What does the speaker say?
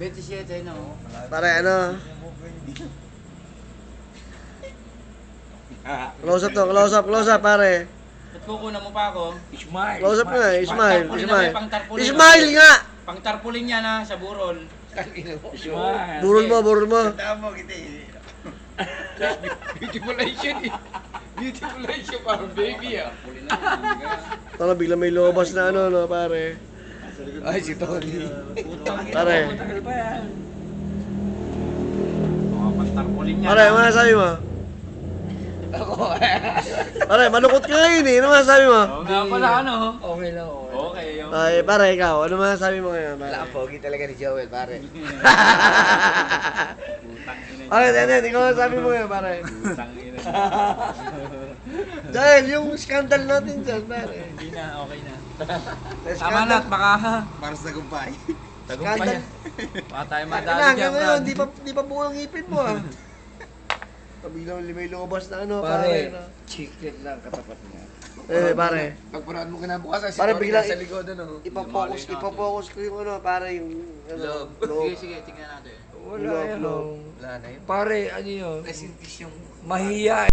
27 na oh. Pare, ano? Close up to, close up, pare. Ba't kukunan mo pa ako? Ismail. Close up nga, Ismail. Tarpulin na Ismail. may pang-tarpulin. Ismail nga! Pang-tarpulin yan ha, sa burol. Ismail. Burol mo. Tama kita eh. Beautifulation eh. Beautifulation parang baby ah. Tala, bigla may lobas na ano, no, pare. Ay, si Tony. Pare. Matagal pa yan. Oh, pang-tarpulin yan. Pare, ano masasabi mo? Ako Pare, malukot ka ngayon eh. Ano masasabi mo? Oo nga pala ano. Okay lang, okay. Okay yun. Ay, pare, ikaw. Ano masasabi mo ngayon, pare? Wala ang pogi talaga ni Joel, pare. Okay, then, ikaw masasabi mo ngayon, pare. Tangina. Dahil yung scandal natin dyan, pare. Hindi na, okay na. May Tama na at baka ha. Para sa tagumpay. Tagumpay Scandal. yan. Baka tayo Ano madali na, dyan, hanggang ngayon, Brad. di pa buo ang ngipin mo, ah. Biglang may lobas na ano, Pare, pare. no? chicken lang katapat niya. Eh, pare. Pagparaan mo kinabukasan, si Pare, Tony biglang nasa likod, ano? Ipapokus ko yung ano, pare, yung ano, Sige, sige, tingnan natin. Wala Love, yan, love. oh. Wala na yun. Pare, ano yun? Presentation. Mahiya